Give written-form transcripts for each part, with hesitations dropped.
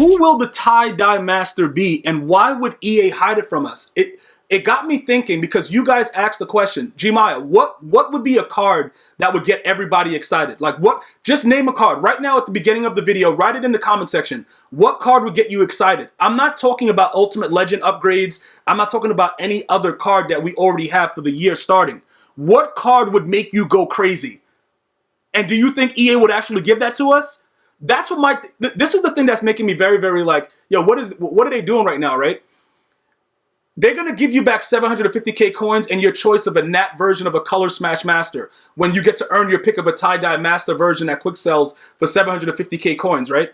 who will the tie-dye master be, and why would EA hide it from us? It got me thinking, because you guys asked the question, Gmia, what would be a card that would get everybody excited? Like, what? Just name a card right now at the beginning of the video. Write it in the comment section. What card would get you excited? I'm not talking about Ultimate Legend upgrades. I'm not talking about any other card that we already have for the year starting. What card would make you go crazy? And do you think EA would actually give that to us? That's what this is the thing that's making me very, very like, yo, what are they doing right now, right? They're going to give you back 750k coins and your choice of a nat version of a Color Smash Master when you get to earn your pick of a tie-dye master version at quick sells for 750k coins, right?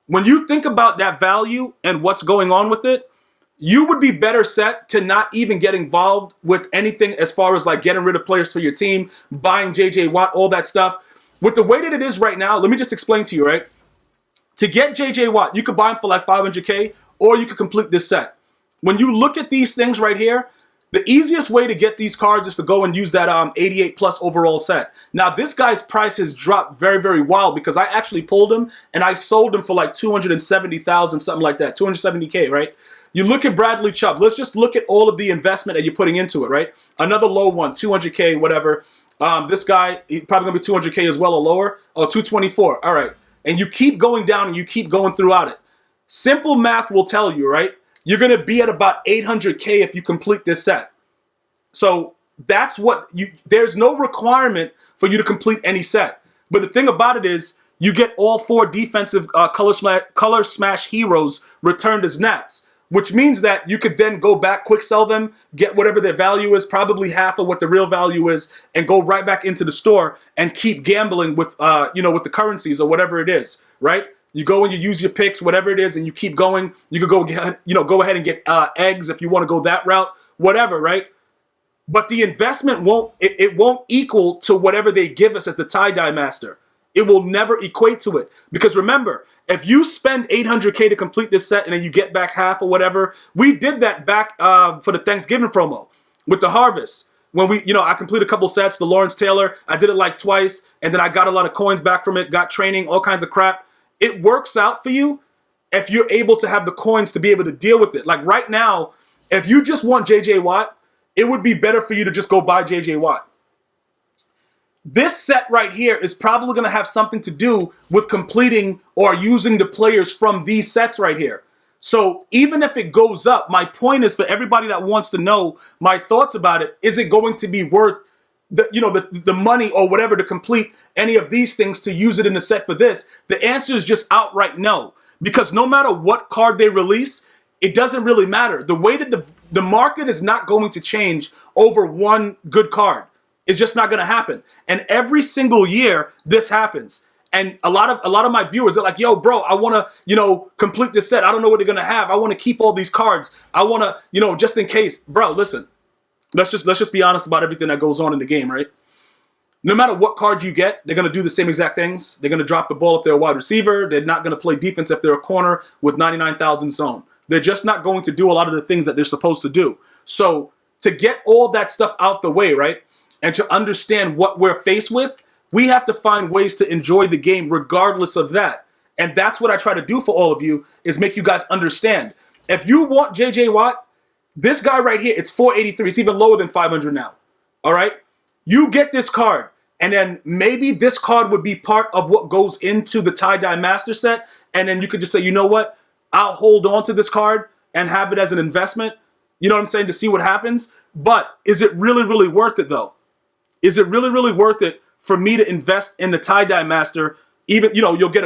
When you think about that value and what's going on with it, you would be better set to not even get involved with anything as far as like getting rid of players for your team, buying JJ Watt, all that stuff. With the way that it is right now, let me just explain to you, right? To get JJ Watt, you could buy him for like 500k, or you could complete this set. When you look at these things right here, the easiest way to get these cards is to go and use that 88 plus overall set. Now, this guy's price has dropped very, very wild because I actually pulled him and I sold him for like 270,000, something like that, 270k, right? You look at Bradley Chubb. Let's just look at all of the investment that you're putting into it, right? Another low one, 200k, whatever. This guy, he's probably going to be 200k as well or lower. Oh, 224. All right. And you keep going down and you keep going throughout it. Simple math will tell you, right? You're going to be at about 800k if you complete this set. So that's what there's no requirement for you to complete any set. But the thing about it is you get all 4 defensive color smash heroes returned as nats, which means that you could then go back, quick sell them, get whatever their value is, probably half of what the real value is, and go right back into the store and keep gambling with, with the currencies or whatever it is, right? You go and you use your picks, whatever it is, and you keep going. You could go go ahead and get eggs if you want to go that route, whatever, right? But the investment won't equal to whatever they give us as the tie-dye master. It will never equate to it. Because remember, if you spend 800k to complete this set and then you get back half or whatever, we did that back for the Thanksgiving promo with the Harvest. When I completed a couple sets, the Lawrence Taylor, I did it like twice, and then I got a lot of coins back from it, got training, all kinds of crap. It works out for you if you're able to have the coins to be able to deal with it. Like right now, if you just want JJ Watt, it would be better for you to just go buy JJ Watt. This set right here is probably going to have something to do with completing or using the players from these sets right here. So even if it goes up, my point is for everybody that wants to know my thoughts about it, is it going to be worth the money or whatever to complete any of these things to use it in the set for this? The answer is just outright no. Because no matter what card they release, it doesn't really matter. The way that the market is not going to change over one good card. It's just not going to happen. And every single year this happens. And a lot of my viewers are like, yo, bro, I want to, complete this set. I don't know what they're going to have. I want to keep all these cards. I want to, just in case. Bro, listen. Let's just be honest about everything that goes on in the game, right? No matter what card you get, they're going to do the same exact things. They're going to drop the ball if they're a wide receiver. They're not going to play defense if they're a corner with 99,000 zone. They're just not going to do a lot of the things that they're supposed to do. So to get all that stuff out the way, right, and to understand what we're faced with, we have to find ways to enjoy the game regardless of that. And that's what I try to do for all of you, is make you guys understand. If you want JJ Watt, this guy right here, it's 483. It's even lower than 500 now. All right? You get this card, and then maybe this card would be part of what goes into the tie-dye master set, and then you could just say, you know what? I'll hold on to this card and have it as an investment, you know what I'm saying, to see what happens. But is it really, really worth it, though? Is it really, really worth it for me to invest in the tie-dye master? Even, you get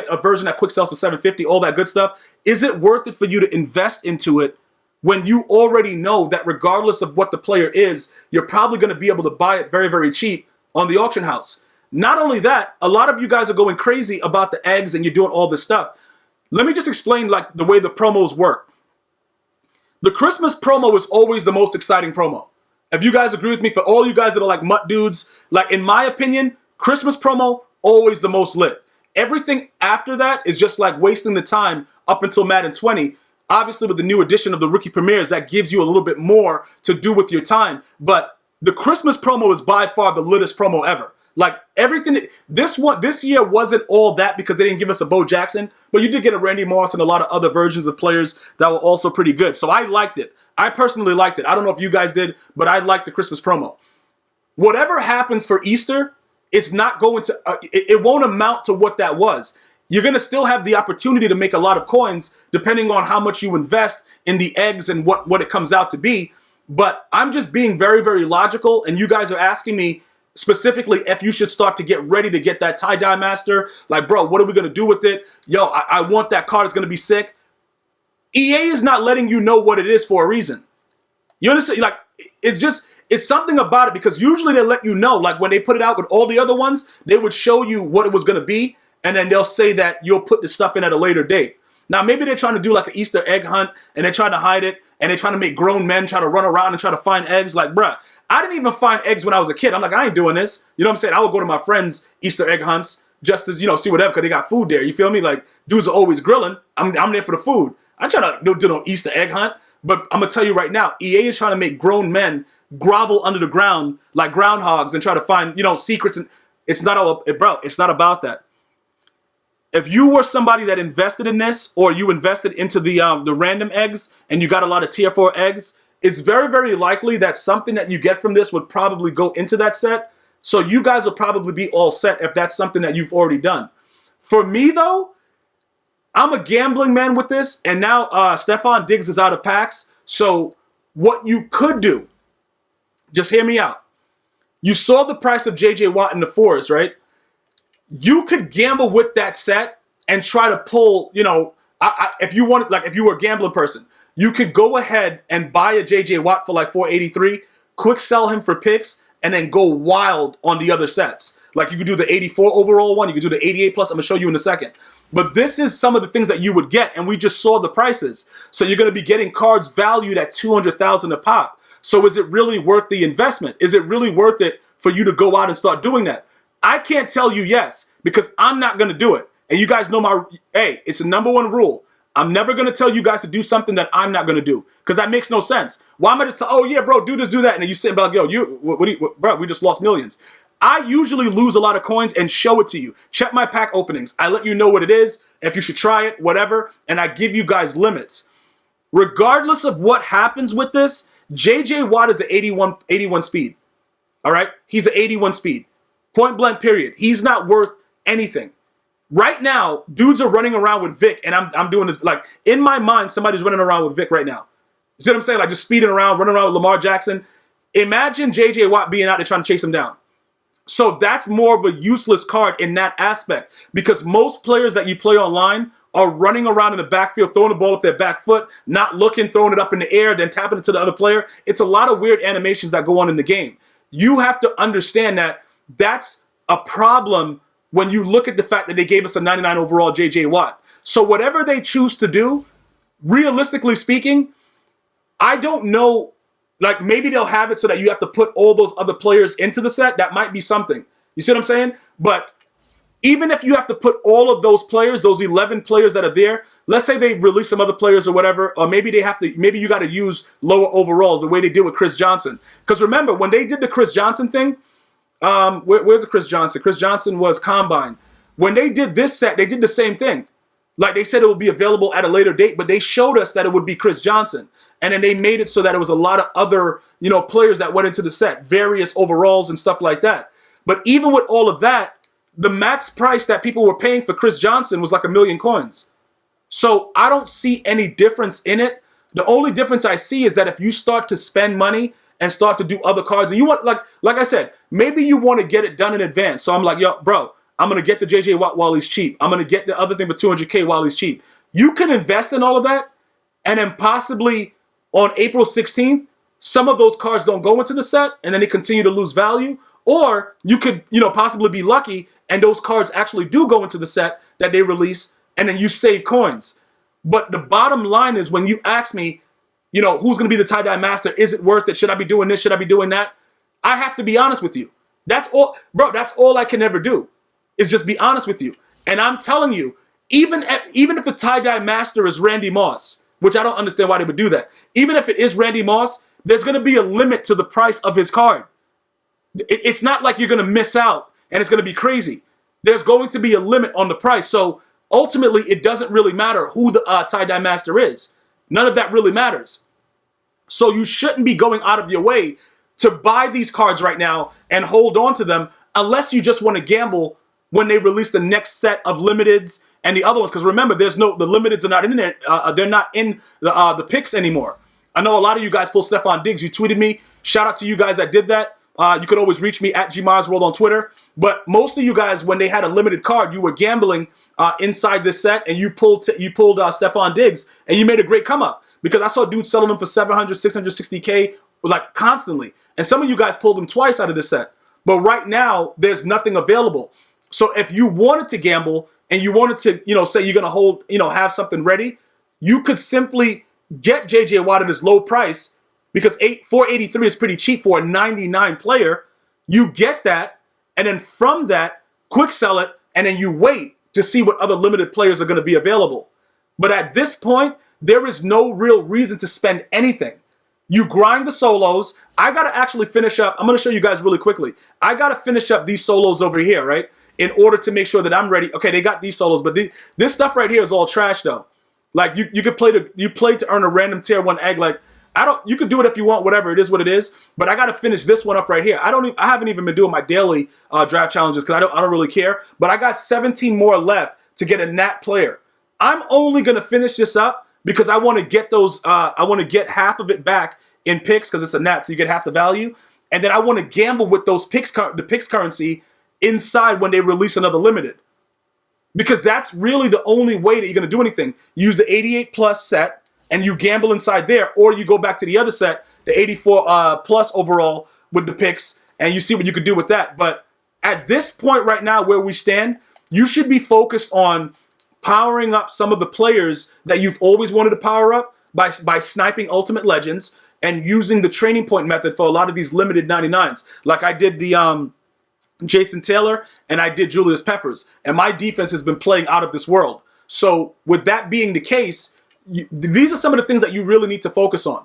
a version that quick sells for 750, all that good stuff. Is it worth it for you to invest into it when you already know that regardless of what the player is, you're probably going to be able to buy it very, very cheap on the auction house? Not only that, a lot of you guys are going crazy about the eggs and you're doing all this stuff. Let me just explain like the way the promos work. The Christmas promo is always the most exciting promo. If you guys agree with me, for all you guys that are like mutt dudes, like in my opinion, Christmas promo, always the most lit. Everything after that is just like wasting the time up until Madden 20. Obviously, with the new edition of the rookie premieres, that gives you a little bit more to do with your time. But the Christmas promo is by far the littest promo ever. Like everything, this year wasn't all that because they didn't give us a Bo Jackson, but you did get a Randy Moss and a lot of other versions of players that were also pretty good. So I liked it. I personally liked it. I don't know if you guys did, but I liked the Christmas promo. Whatever happens for Easter, it's not going to, it won't amount to what that was. You're going to still have the opportunity to make a lot of coins depending on how much you invest in the eggs and what it comes out to be. But I'm just being very, very logical, and you guys are asking me specifically if you should start to get ready to get that tie-dye master. Like, bro, what are we going to do with it? Yo, I want that card. It's going to be sick. EA is not letting you know what it is for a reason. You understand? Like, it's something about it, because usually they let you know. Like, when they put it out with all the other ones, they would show you what it was going to be, and then they'll say that you'll put the stuff in at a later date. Now, maybe they're trying to do like an Easter egg hunt, and they're trying to hide it, and they're trying to make grown men try to run around and try to find eggs. Like, bruh, I didn't even find eggs when I was a kid. I'm like, I ain't doing this. You know what I'm saying? I would go to my friends' Easter egg hunts just to, see whatever, because they got food there. You feel me? Like, dudes are always grilling. I'm there for the food. I try to do no Easter egg hunt, but I'm going to tell you right now, EA is trying to make grown men grovel under the ground like groundhogs and try to find, secrets. And it's not, it's not about that. If you were somebody that invested in this, or you invested into the random eggs and you got a lot of tier 4 eggs, it's very, very likely that something that you get from this would probably go into that set. So you guys will probably be all set if that's something that you've already done. For me, though, I'm a gambling man with this, and now Stephon Diggs is out of packs. So what you could do, just hear me out. You saw the price of JJ Watt in the 4s, right? You could gamble with that set and try to pull, if you wanted, like if you were a gambling person, you could go ahead and buy a JJ Watt for like 483, quick sell him for picks, and then go wild on the other sets. Like you could do the 84 overall one, you could do the 88 plus, I'm gonna show you in a second. But this is some of the things that you would get, and we just saw the prices. So you're gonna be getting cards valued at $200,000 a pop. So is it really worth the investment? Is it really worth it for you to go out and start doing that? I can't tell you yes, because I'm not going to do it. And you guys know it's a number one rule. I'm never going to tell you guys to do something that I'm not going to do, because that makes no sense. Why am I just oh yeah, bro, do this, do that, and then you sit back, yo, bro, we just lost millions. I usually lose a lot of coins and show it to you. Check my pack openings. I let you know what it is, if you should try it, whatever, and I give you guys limits. Regardless of what happens with this, JJ Watt is an 81 speed. All right, he's an 81 speed. Point blank, period. He's not worth anything. Right now, dudes are running around with Vic, and I'm doing this, like, in my mind, somebody's running around with Vic right now. You see what I'm saying? Like, just speeding around, running around with Lamar Jackson. Imagine JJ Watt being out there trying to chase him down. So that's more of a useless card in that aspect, because most players that you play online are running around in the backfield, throwing the ball with their back foot, not looking, throwing it up in the air, then tapping it to the other player. It's a lot of weird animations that go on in the game. You have to understand that that's a problem when you look at the fact that they gave us a 99 overall JJ Watt. So whatever they choose to do, realistically speaking, I don't know. Like, maybe they'll have it so that you have to put all those other players into the set. That might be something. You see what I'm saying? But even if you have to put all of those players, those 11 players that are there, let's say they release some other players or whatever, or maybe maybe you got to use lower overalls the way they did with Chris Johnson. Because remember, when they did the Chris Johnson thing, where's the Chris Johnson? Chris Johnson was Combine. When they did this set, they did the same thing. Like, they said it would be available at a later date, but they showed us that it would be Chris Johnson. And then they made it so that it was a lot of other, players that went into the set, various overalls and stuff like that. But even with all of that, the max price that people were paying for Chris Johnson was like 1 million coins. So I don't see any difference in it. The only difference I see is that if you start to spend money and start to do other cards, and you want, like I said, maybe you want to get it done in advance. So I'm like, yo, bro, I'm going to get the JJ Watt while he's cheap. I'm going to get the other thing for $200K while he's cheap. You can invest in all of that, and then possibly on April 16th, some of those cards don't go into the set, and then they continue to lose value. Or you could, possibly be lucky, and those cards actually do go into the set that they release, and then you save coins. But the bottom line is, when you ask me, who's going to be the tie-dye master? Is it worth it? Should I be doing this? Should I be doing that? I have to be honest with you. That's all, bro. That's all I can ever do, is just be honest with you. And I'm telling you, even if the tie-dye master is Randy Moss, which I don't understand why they would do that. Even if it is Randy Moss, there's going to be a limit to the price of his card. It's not like you're going to miss out and it's going to be crazy. There's going to be a limit on the price. So ultimately, it doesn't really matter who the tie-dye master is. None of that really matters. So you shouldn't be going out of your way to buy these cards right now and hold on to them unless you just want to gamble when they release the next set of limiteds and the other ones. Because remember, the limiteds are not in there. They're not in the picks anymore. I know a lot of you guys pulled Stephon Diggs. You tweeted me. Shout out to you guys that did that. You could always reach me at GmiasWorld on Twitter. But most of you guys, when they had a limited card, you were gambling inside this set, and you pulled Stephon Diggs, and you made a great come up. Because I saw dudes selling them for 700, 660K, like constantly. And some of you guys pulled them twice out of this set. But right now, there's nothing available. So if you wanted to gamble and you wanted to, say you're going to hold, have something ready, you could simply get JJ Watt at his low price because 483 is pretty cheap for a 99 player. You get that, and then from that, quick sell it, and then you wait to see what other limited players are going to be available. But at this point, there is no real reason to spend anything. You grind the solos. I got to actually finish up. I'm going to show you guys really quickly. I got to finish up these solos over here, right? In order to make sure that I'm ready. Okay, they got these solos, but this stuff right here is all trash though. Like you could play to earn a random tier 1 egg. Like you could do it if you want, whatever. It is what it is. But I got to finish this one up right here. I haven't even been doing my daily draft challenges because I don't really care. But I got 17 more left to get a Nat player. I'm only going to finish this up because I want to get those. I want to get half of it back in picks because it's a Nat, so you get half the value. And then I want to gamble with those picks, the picks currency inside when they release another limited. Because that's really the only way that you're going to do anything. Use the 88 plus set and you gamble inside there, or you go back to the other set, the 84 plus overall with the picks, and you see what you could do with that. But at this point right now where we stand, you should be focused on powering up some of the players that you've always wanted to power up by sniping Ultimate Legends and using the training point method for a lot of these limited 99s. Like I did the Jason Taylor and I did Julius Peppers. And my defense has been playing out of this world. So with that being the case, these are some of the things that you really need to focus on.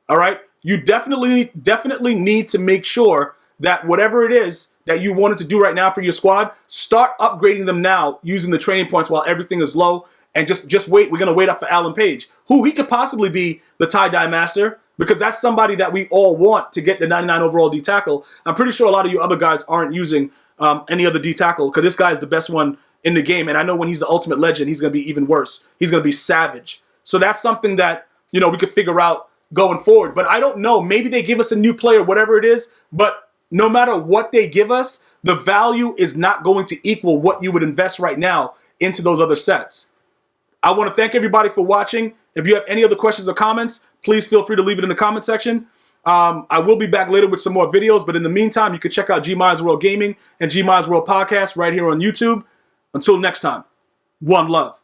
All right? You definitely need to make sure that whatever it is that you wanted to do right now for your squad, start upgrading them now using the training points while everything is low. And just wait. We're going to wait up for Alan Page, who he could possibly be the tie-dye master, because that's somebody that we all want to get the 99 overall D tackle. I'm pretty sure a lot of you other guys aren't using any other D tackle because this guy is the best one in the game. And I know when he's the ultimate legend, he's going to be even worse. He's going to be savage. So that's something that, we could figure out going forward. But I don't know. Maybe they give us a new player, whatever it is. But no matter what they give us, the value is not going to equal what you would invest right now into those other sets. I want to thank everybody for watching. If you have any other questions or comments, please feel free to leave it in the comment section. I will be back later with some more videos, but in the meantime, you can check out GmiasWorld Gaming and GmiasWorld Podcast right here on YouTube. Until next time, one love.